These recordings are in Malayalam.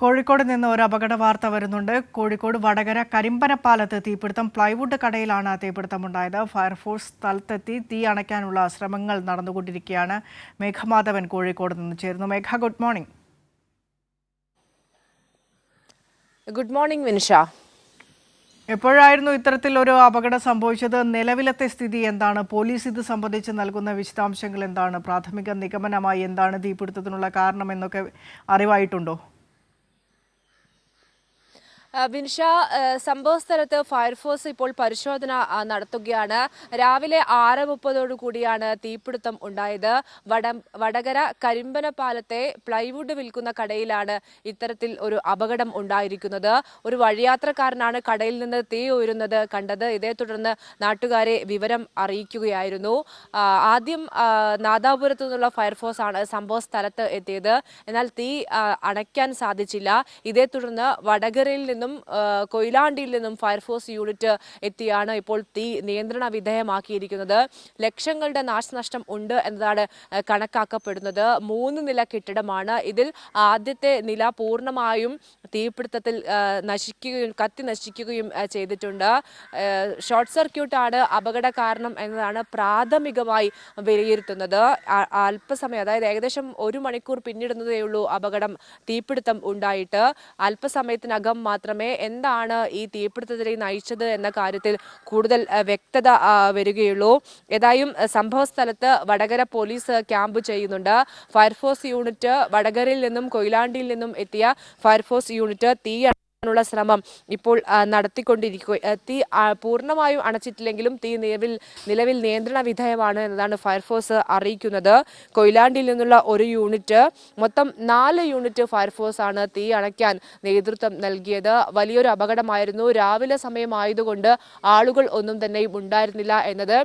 കോഴിക്കോട് നിന്ന് ഒരു അപകട വാർത്ത വരുന്നുണ്ട്. കോഴിക്കോട് വടകര കരിമ്പനപ്പാലത്ത് തീപിടുത്തം. പ്ലൈവുഡ് കടയിലാണ് തീപിടുത്തമുണ്ടായത്. ഫയർഫോഴ്സ് സ്ഥലത്തെത്തി തീ അണയ്ക്കാനുള്ള ശ്രമങ്ങൾ നടന്നുകൊണ്ടിരിക്കുകയാണ്. മേഘമാധവൻ കോഴിക്കോട് നിന്ന് ചേരുന്നു. Megha, good morning. Good morning Vinisha. എപ്പോഴായിരുന്നു ഇത്തരത്തിൽ ഒരു അപകടം സംഭവിച്ചത്? നിലവിലത്തെ സ്ഥിതി എന്താണ്? പോലീസ് ഇത് സംബന്ധിച്ച് നൽകുന്ന വിശദാംശങ്ങൾ എന്താണ്? പ്രാഥമിക നിഗമനമായി എന്താണ് തീപിടുത്തത്തിനുള്ള കാരണം എന്നൊക്കെ അറിവായിട്ടുണ്ടോ? വിനിഷ, സംഭവ സ്ഥലത്ത് ഫയർഫോഴ്സ് ഇപ്പോൾ പരിശോധന നടത്തുകയാണ്. രാവിലെ 6:30 കൂടിയാണ് തീപിടുത്തം ഉണ്ടായത്. വടകര കരിമ്പനപ്പാലത്തെ പ്ലൈവുഡ് വിൽക്കുന്ന കടയിലാണ് ഇത്തരത്തിൽ ഒരു അപകടം ഉണ്ടായിരിക്കുന്നത്. ഒരു വഴിയാത്രക്കാരനാണ് കടയിൽ നിന്ന് തീ ഉയരുന്നത് കണ്ടത്. ഇതേ തുടർന്ന് നാട്ടുകാരെ വിവരം അറിയിക്കുകയായിരുന്നു. ആദ്യം നാദാപുരത്തു നിന്നുള്ള ഫയർഫോഴ്സ് ആണ് സംഭവ സ്ഥലത്ത് എത്തിയത്. എന്നാൽ തീ അണയ്ക്കാൻ സാധിച്ചില്ല. ഇതേ തുടർന്ന് വടകരയിൽ നിന്നും കൊയിലാണ്ടിയിൽ നിന്നും ഫയർഫോഴ്സ് യൂണിറ്റ് എത്തിയാണ് ഇപ്പോൾ തീ നിയന്ത്രണ വിധേയമാക്കിയിരിക്കുന്നത്. ലക്ഷങ്ങളുടെ നാശനഷ്ടം ഉണ്ട് എന്നതാണ് കണക്കാക്കപ്പെടുന്നത്. 3 നില കെട്ടിടമാണ്. ഇതിൽ ആദ്യത്തെ നില പൂർണ്ണമായും തീപിടുത്തത്തിൽ കത്തി നശിക്കുകയും ചെയ്തിട്ടുണ്ട്. ഷോർട്ട് സർക്യൂട്ടാണ് അപകട കാരണം എന്നതാണ് പ്രാഥമികമായി വിലയിരുത്തുന്നത്. അല്പസമയം, അതായത് ഏകദേശം 1 മണിക്കൂർ പിന്നിടുന്നതേയുള്ളൂ അപകടം, തീപിടുത്തം ഉണ്ടായിട്ട്. അല്പസമയത്തിനകം മാത്രമേ എന്താണ് ഈ തീപിടുത്തത്തിലേക്ക് നയിച്ചത് എന്ന കാര്യത്തിൽ കൂടുതൽ വ്യക്തത വരികയുള്ളൂ. ഏതായാലും സംഭവ സ്ഥലത്ത് വടകര പോലീസ് ക്യാമ്പ് ചെയ്യുന്നുണ്ട്. ഫയർഫോഴ്സ് യൂണിറ്റ്, വടകരയിൽ നിന്നും കൊയിലാണ്ടിയിൽ നിന്നും എത്തിയ ഫയർഫോഴ്സ് യൂണിറ്റ് തീ ുള്ള ശ്രമം ഇപ്പോൾ നടത്തിക്കൊണ്ടിരിക്കുക. തീ പൂർണ്ണമായും അണച്ചിട്ടില്ലെങ്കിലും തീ നിലവിൽ നിയന്ത്രണ വിധേയമാണ് എന്നതാണ് ഫയർഫോഴ്സ് അറിയിക്കുന്നത്. കൊയിലാണ്ടിയിൽ നിന്നുള്ള ഒരു യൂണിറ്റ്, മൊത്തം 4 യൂണിറ്റ് ഫയർഫോഴ്സ് ആണ് തീ അണയ്ക്കാൻ നേതൃത്വം നൽകിയത്. വലിയൊരു അപകടമായിരുന്നു. രാവിലെ സമയമായതുകൊണ്ട് ആളുകൾ ഒന്നും തന്നെയും ഉണ്ടായിരുന്നില്ല എന്നത്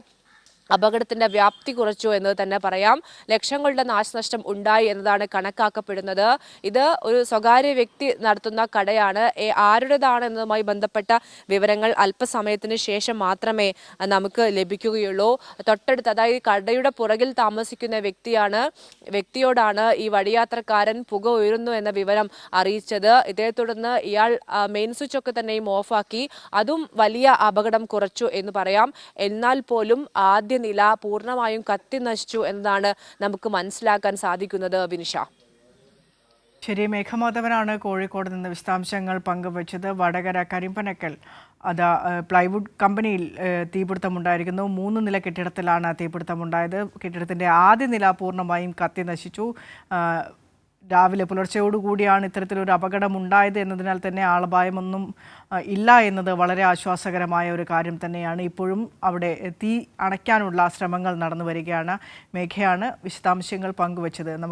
അപകടത്തിന്റെ വ്യാപ്തി കുറച്ചു എന്ന് തന്നെ പറയാം. ലക്ഷങ്ങളുടെ നാശനഷ്ടം ഉണ്ടായി എന്നതാണ് കണക്കാക്കപ്പെടുന്നത്. ഇത് ഒരു സ്വകാര്യ വ്യക്തി നടത്തുന്ന കടയാണ്. ആരുടേതാണെന്നതുമായി ബന്ധപ്പെട്ട വിവരങ്ങൾ അല്പസമയത്തിന് ശേഷം മാത്രമേ നമുക്ക് ലഭിക്കുകയുള്ളൂ. തൊട്ടടുത്ത്, അതായത് കടയുടെ പുറകിൽ താമസിക്കുന്ന വ്യക്തിയോടാണ് ഈ വഴിയാത്രക്കാരൻ പുക ഉയരുന്നു എന്ന വിവരം അറിയിച്ചത്. ഇതേ തുടർന്ന് ഇയാൾ മെയിൻ സ്വിച്ച് ഒക്കെ തന്നെയും ഓഫാക്കി. അതും വലിയ അപകടം കുറച്ചു എന്ന് പറയാം. എന്നാൽ പോലും ആദ്യ നില പൂർണ്ണമായും കത്തി നശിച്ചു എന്നതാണ് നമുക്ക് മനസ്സിലാക്കാൻ സാധിക്കുന്നത്. വിനിഷ. ശരി, മേഘമാധവനാണ് കോഴിക്കോട് നിന്ന് വിശദാംശങ്ങൾ പങ്കുവച്ചത്. വടകര കരിമ്പനക്കൽ പ്ലൈവുഡ് കമ്പനിയിൽ തീപിടുത്തമുണ്ടായിരിക്കുന്നു. 3 നില കെട്ടിടത്തിലാണ് തീപിടുത്തമുണ്ടായത്. കെട്ടിടത്തിൻ്റെ ആദ്യ നില പൂർണ്ണമായും കത്തി നശിച്ചു. രാവിലെ പുലർച്ചയോടുകൂടിയാണ് ഇത്തരത്തിലൊരു അപകടം ഉണ്ടായത് എന്നതിനാൽ തന്നെ ആളപായമൊന്നും ഇല്ല എന്നത് വളരെ ആശ്വാസകരമായ ഒരു കാര്യം തന്നെയാണ്. ഇപ്പോഴും അവിടെ തീ അണയ്ക്കാനുള്ള ശ്രമങ്ങൾ നടന്നു വരികയാണ്. മേഘയാണ് വിശദാംശങ്ങൾ പങ്കുവച്ചത്.